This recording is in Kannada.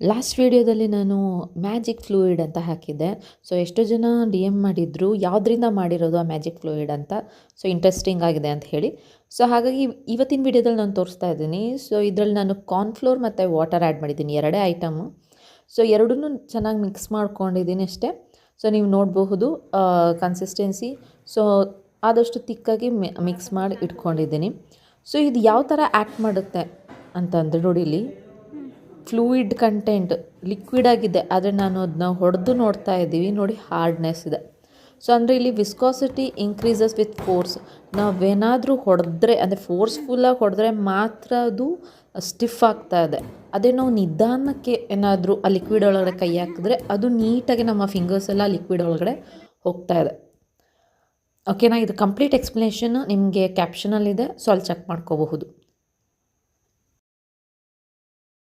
ಲಾಸ್ಟ್ ವೀಡಿಯೋದಲ್ಲಿ ನಾನು ಮ್ಯಾಜಿಕ್ ಫ್ಲೂಯಿಡ್ ಅಂತ ಹಾಕಿದ್ದೆ. ಸೊ ಎಷ್ಟೋ ಜನ ಡಿ ಎಮ್ ಮಾಡಿದ್ರು, ಯಾವುದರಿಂದ ಮಾಡಿರೋದು ಆ ಮ್ಯಾಜಿಕ್ ಫ್ಲೂಯಿಡ್ ಅಂತ. ಸೊ ಇಂಟ್ರೆಸ್ಟಿಂಗ್ ಆಗಿದೆ ಅಂತ ಹೇಳಿ. ಸೊ ಹಾಗಾಗಿ ಇವತ್ತಿನ ವೀಡಿಯೋದಲ್ಲಿ ನಾನು ತೋರಿಸ್ತಾ ಇದ್ದೀನಿ. ಸೊ ಇದರಲ್ಲಿ ನಾನು ಕಾರ್ನ್‌ಫ್ಲೋರ್ ಮತ್ತು ವಾಟರ್ ಆ್ಯಡ್ ಮಾಡಿದ್ದೀನಿ, ಎರಡೇ ಐಟಮು. ಸೊ ಎರಡನ್ನೂ ಚೆನ್ನಾಗಿ ಮಿಕ್ಸ್ ಮಾಡ್ಕೊಂಡಿದ್ದೀನಿ ಅಷ್ಟೇ. ಸೊ ನೀವು ನೋಡಬಹುದು ಕನ್ಸಿಸ್ಟೆನ್ಸಿ. ಸೊ ಆದಷ್ಟು ತಿಕ್ಕಾಗಿ ಮಿಕ್ಸ್ ಮಾಡಿ ಇಟ್ಕೊಂಡಿದ್ದೀನಿ. ಸೊ ಇದು ಯಾವ ಥರ ಆ್ಯಕ್ಟ್ ಮಾಡುತ್ತೆ ಅಂತಂದರೆ ನೋಡಿ, ಇಲ್ಲಿ ಫ್ಲೂಯಿಡ್ ಕಂಟೆಂಟ್ ಲಿಕ್ವಿಡ್ ಆಗಿದೆ, ಆದರೆ ನಾನು ಅದನ್ನ ಹೊಡೆದು ನೋಡ್ತಾ ಇದ್ದೀವಿ, ನೋಡಿ ಹಾರ್ಡ್ನೆಸ್ ಇದೆ. ಸೊ ಅಂದರೆ ಇಲ್ಲಿ ವಿಸ್ಕಾಸಿಟಿ ಇನ್ಕ್ರೀಸಸ್ ವಿತ್ ಫೋರ್ಸ್. ನಾವೇನಾದರೂ ಹೊಡೆದ್ರೆ, ಅಂದರೆ ಫೋರ್ಸ್ಫುಲ್ಲಾಗಿ ಹೊಡೆದ್ರೆ ಮಾತ್ರ ಅದು ಸ್ಟಿಫ್ ಆಗ್ತಾ ಇದೆ. ಅದೇ ನಾವು ನಿಧಾನಕ್ಕೆ ಏನಾದರೂ ಆ ಲಿಕ್ವಿಡ್ ಒಳಗಡೆ ಕೈ ಹಾಕಿದ್ರೆ ಅದು ನೀಟಾಗಿ ನಮ್ಮ ಫಿಂಗರ್ಸ್ ಎಲ್ಲ ಲಿಕ್ವಿಡ್ ಒಳಗಡೆ ಹೋಗ್ತಾ ಇದೆ. ಓಕೆನಾ? ಇದು ಕಂಪ್ಲೀಟ್ ಎಕ್ಸ್ಪ್ಲನೇಷನ್ ನಿಮಗೆ ಕ್ಯಾಪ್ಷನಲ್ಲಿದೆ, ಸೊ ಅಲ್ಲಿ ಚೆಕ್ ಮಾಡ್ಕೋಬಹುದು.